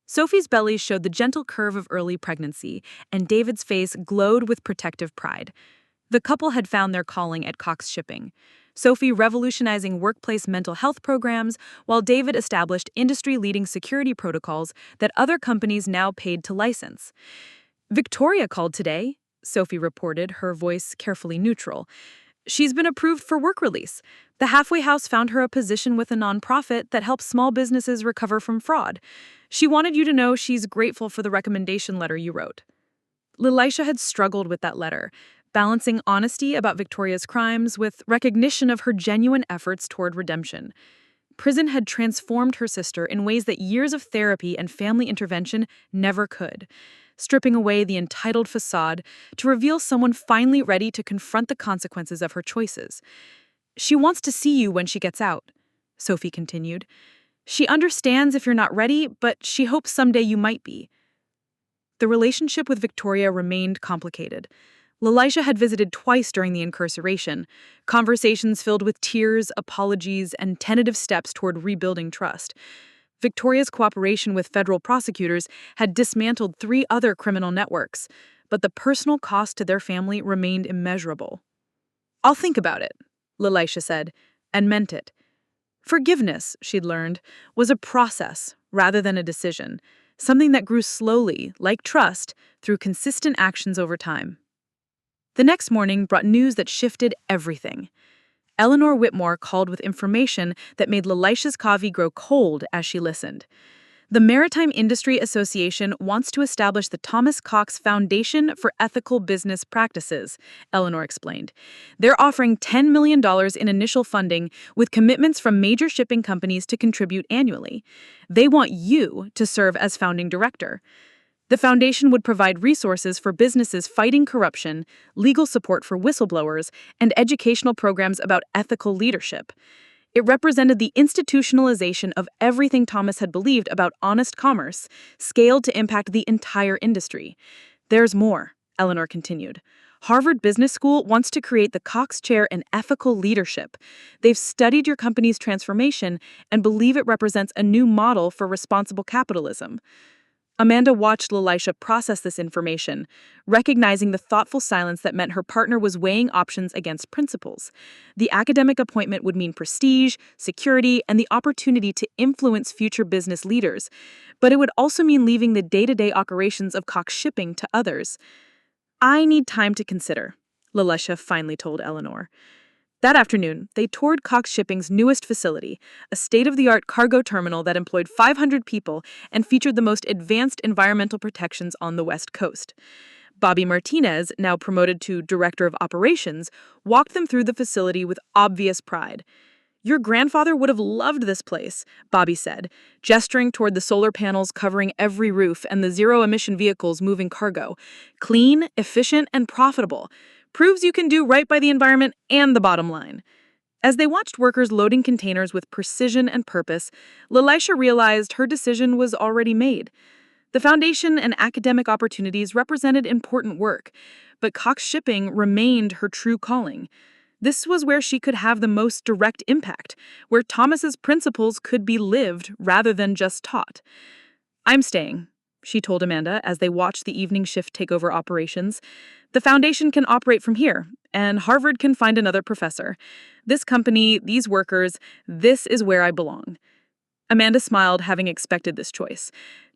Sophie's belly showed the gentle curve of early pregnancy, and David's face glowed with protective pride. The couple had found their calling at Cox Shipping. Sophie revolutionizing workplace mental health programs, while David established industry-leading security protocols that other companies now paid to license. "Victoria called today," Sophie reported, her voice carefully neutral. "She's been approved for work release. The halfway house found her a position with a nonprofit that helps small businesses recover from fraud. She wanted you to know she's grateful for the recommendation letter you wrote." Lilysha had struggled with that letter, balancing honesty about Victoria's crimes with recognition of her genuine efforts toward redemption. Prison had transformed her sister in ways that years of therapy and family intervention never could, stripping away the entitled facade to reveal someone finally ready to confront the consequences of her choices. "She wants to see you when she gets out," Sophie continued. "She understands if you're not ready, but she hopes someday you might be." The relationship with Victoria remained complicated. Lilysha had visited twice during the incarceration, conversations filled with tears, apologies, and tentative steps toward rebuilding trust. Victoria's cooperation with federal prosecutors had dismantled 3 other criminal networks, but the personal cost to their family remained immeasurable. "I'll think about it," Lilysha said, and meant it. Forgiveness, she'd learned, was a process rather than a decision, something that grew slowly, like trust, through consistent actions over time. The next morning brought news that shifted everything. Eleanor Whitmore called with information that made Lilysha's coffee grow cold as she listened. The Maritime Industry Association wants to establish the Thomas Cox Foundation for Ethical Business Practices, Eleanor explained. They're offering $10 million in initial funding with commitments from major shipping companies to contribute annually. They want you to serve as founding director. The foundation would provide resources for businesses fighting corruption, legal support for whistleblowers, and educational programs about ethical leadership. It represented the institutionalization of everything Thomas had believed about honest commerce, scaled to impact the entire industry. "There's more," Eleanor continued. "Harvard Business School wants to create the Cox Chair in Ethical Leadership. They've studied your company's transformation and believe it represents a new model for responsible capitalism." Amanda watched Lilysha process this information, recognizing the thoughtful silence that meant her partner was weighing options against principles. The academic appointment would mean prestige, security, and the opportunity to influence future business leaders, but it would also mean leaving the day-to-day operations of Cox Shipping to others. "I need time to consider," Lilysha finally told Eleanor. That afternoon, they toured Cox Shipping's newest facility, a state-of-the-art cargo terminal that employed 500 people and featured the most advanced environmental protections on the West Coast. Bobby Martinez, now promoted to Director of Operations, walked them through the facility with obvious pride. "Your grandfather would have loved this place," Bobby said, gesturing toward the solar panels covering every roof and the zero-emission vehicles moving cargo. "Clean, efficient, and profitable. Proves you can do right by the environment and the bottom line." As they watched workers loading containers with precision and purpose, Lilysha realized her decision was already made. The foundation and academic opportunities represented important work, but Cox Shipping remained her true calling. This was where she could have the most direct impact, where Thomas's principles could be lived rather than just taught. "I'm staying," she told Amanda as they watched the evening shift take over operations. "The foundation can operate from here, and Harvard can find another professor. This company, these workers, this is where I belong." Amanda smiled, having expected this choice.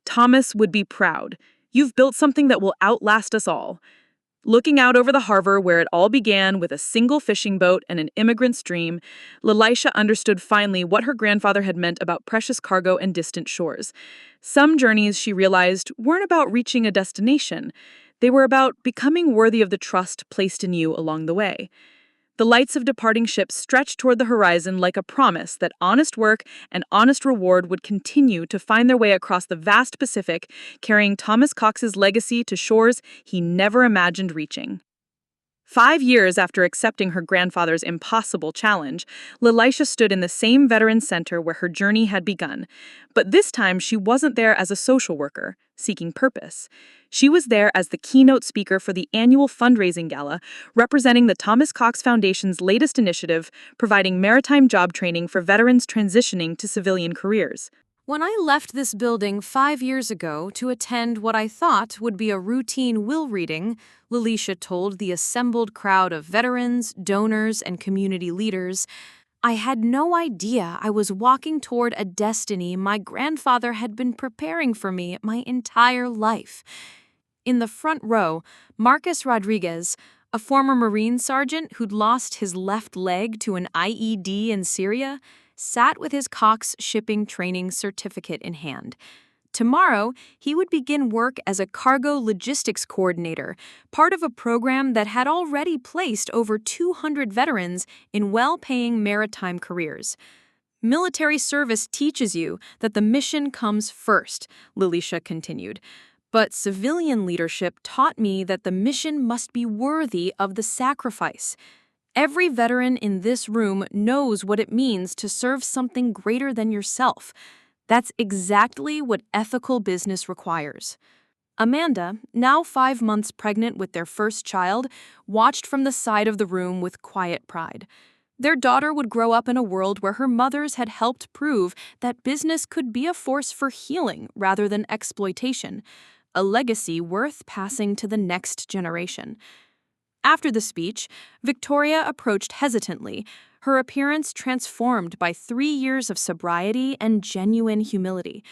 "Thomas would be proud. You've built something that will outlast us all." Looking out over the harbor where it all began with a single fishing boat and an immigrant stream, Lilysha understood finally what her grandfather had meant about precious cargo and distant shores. Some journeys, she realized, weren't about reaching a destination. They were about becoming worthy of the trust placed in you along the way. The lights of departing ships stretched toward the horizon like a promise that honest work and honest reward would continue to find their way across the vast Pacific, carrying Thomas Cox's legacy to shores he never imagined reaching. 5 years after accepting her grandfather's impossible challenge, Lilysha stood in the same veteran center where her journey had begun. But this time, she wasn't there as a social worker, seeking purpose. She was there as the keynote speaker for the annual fundraising gala, representing the Thomas Cox Foundation's latest initiative, providing maritime job training for veterans transitioning to civilian careers. When I left this building 5 years ago to attend what I thought would be a routine will reading, Lilysha told the assembled crowd of veterans, donors, and community leaders, I had no idea I was walking toward a destiny my grandfather had been preparing for me my entire life. In the front row, Marcus Rodriguez, a former Marine sergeant who'd lost his left leg to an IED in Syria, sat with his Cox Shipping training certificate in hand. Tomorrow, he would begin work as a cargo logistics coordinator, part of a program that had already placed over 200 veterans in well-paying maritime careers. Military service teaches you that the mission comes first, Lilysha continued. But civilian leadership taught me that the mission must be worthy of the sacrifice. Every veteran in this room knows what it means to serve something greater than yourself. That's exactly what ethical business requires. Amanda, now 5 months pregnant with their first child, watched from the side of the room with quiet pride. Their daughter would grow up in a world where her mothers had helped prove that business could be a force for healing rather than exploitation, a legacy worth passing to the next generation. After the speech, Victoria approached hesitantly, her appearance transformed by 3 years of sobriety and genuine humility.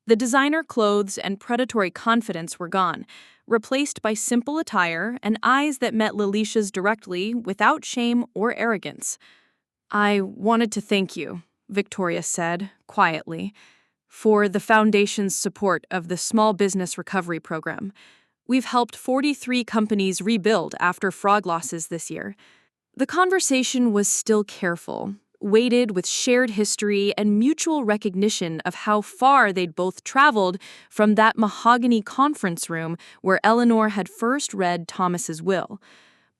The designer clothes and predatory confidence were gone, replaced by simple attire and eyes that met Lilysha's directly without shame or arrogance. "I wanted to thank you," Victoria said, quietly, "for the Foundation's support of the Small Business Recovery Program. We've helped 43 companies rebuild after fraud losses this year." The conversation was still careful, weighted with shared history and mutual recognition of how far they'd both traveled from that mahogany conference room where Eleanor had first read Thomas's will.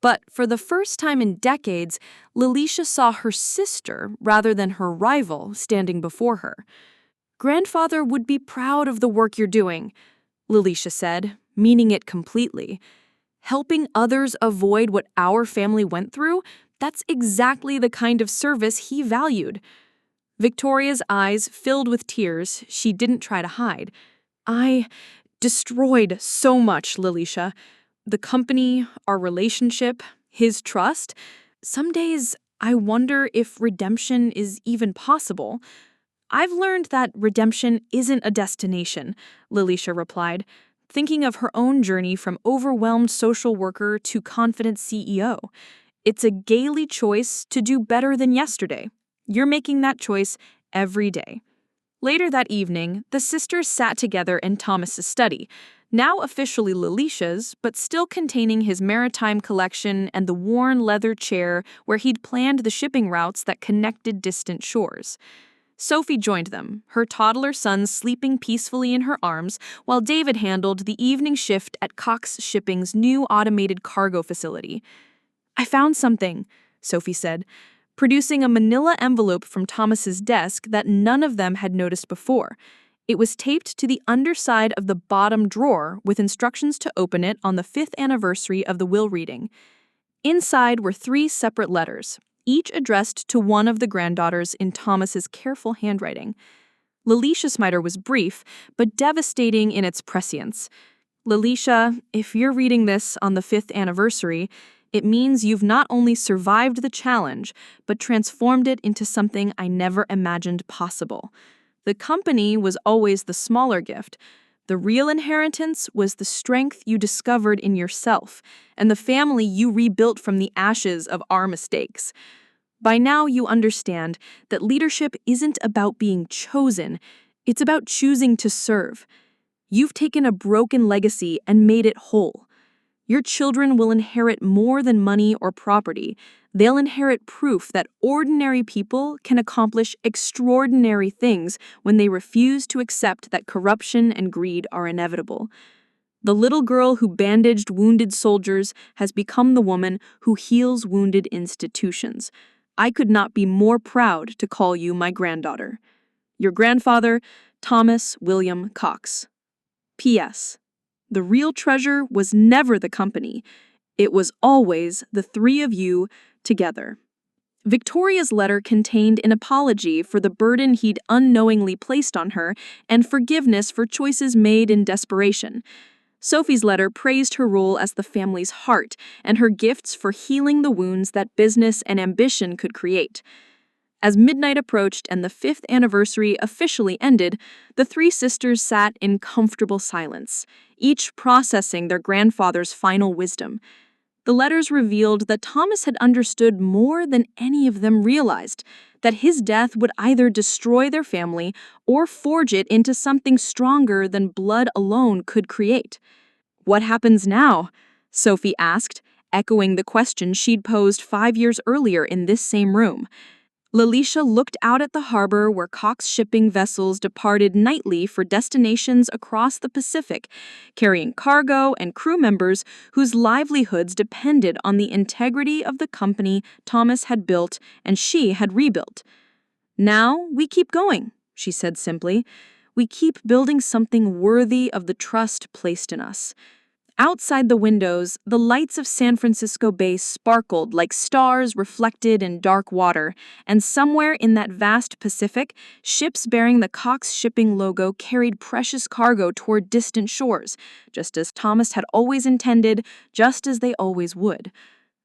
But for the first time in decades, Lilysha saw her sister rather than her rival standing before her. "Grandfather would be proud of the work you're doing," Lilysha said, meaning it completely. "Helping others avoid what our family went through, that's exactly the kind of service he valued." Victoria's eyes filled with tears she didn't try to hide. "I destroyed so much, Lilysha. The company, our relationship, his trust. Some days I wonder if redemption is even possible." "I've learned that redemption isn't a destination," Lilysha replied, thinking of her own journey from overwhelmed social worker to confident CEO. "It's a daily choice to do better than yesterday. You're making that choice every day." Later that evening, the sisters sat together in Thomas's study, now officially Lilysha's, but still containing his maritime collection and the worn leather chair where he'd planned the shipping routes that connected distant shores. Sophie joined them, her toddler son sleeping peacefully in her arms, while David handled the evening shift at Cox Shipping's new automated cargo facility. "I found something," Sophie said, producing a manila envelope from Thomas's desk that none of them had noticed before. It was taped to the underside of the bottom drawer with instructions to open it on the 5th anniversary of the will reading. Inside were 3 separate letters, each addressed to one of the granddaughters in Thomas's careful handwriting. Lilysha's miter was brief, but devastating in its prescience. "Lilysha, if you're reading this on the 5th anniversary, it means you've not only survived the challenge, but transformed it into something I never imagined possible. The company was always the smaller gift. The real inheritance was the strength you discovered in yourself, and the family you rebuilt from the ashes of our mistakes. By now you understand that leadership isn't about being chosen, it's about choosing to serve. You've taken a broken legacy and made it whole. Your children will inherit more than money or property. They'll inherit proof that ordinary people can accomplish extraordinary things when they refuse to accept that corruption and greed are inevitable. The little girl who bandaged wounded soldiers has become the woman who heals wounded institutions. I could not be more proud to call you my granddaughter. Your grandfather, Thomas William Cox. P.S. The real treasure was never the company. It was always the 3 of you together." Victoria's letter contained an apology for the burden he'd unknowingly placed on her and forgiveness for choices made in desperation. Sophie's letter praised her role as the family's heart and her gifts for healing the wounds that business and ambition could create. As midnight approached and the 5th anniversary officially ended, the 3 sisters sat in comfortable silence, each processing their grandfather's final wisdom. The letters revealed that Thomas had understood more than any of them realized, that his death would either destroy their family or forge it into something stronger than blood alone could create. "What happens now?" Sophie asked, echoing the question she'd posed 5 years earlier in this same room. Lilysha looked out at the harbor where Cox shipping vessels departed nightly for destinations across the Pacific, carrying cargo and crew members whose livelihoods depended on the integrity of the company Thomas had built and she had rebuilt. "Now we keep going," she said simply. "We keep building something worthy of the trust placed in us." Outside the windows, the lights of San Francisco Bay sparkled like stars reflected in dark water, and somewhere in that vast Pacific, ships bearing the Cox shipping logo carried precious cargo toward distant shores, just as Thomas had always intended, just as they always would.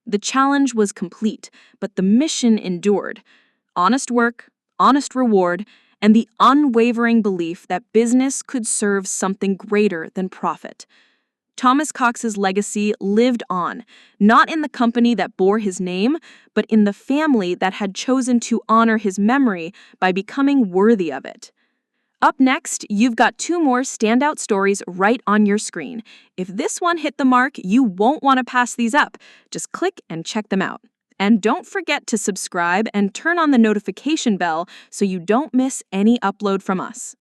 The challenge was complete, but the mission endured. Honest work, honest reward, and the unwavering belief that business could serve something greater than profit. Thomas Cox's legacy lived on, not in the company that bore his name, but in the family that had chosen to honor his memory by becoming worthy of it. Up next, you've got 2 more standout stories right on your screen. If this one hit the mark, you won't want to pass these up. Just click and check them out. And don't forget to subscribe and turn on the notification bell so you don't miss any upload from us.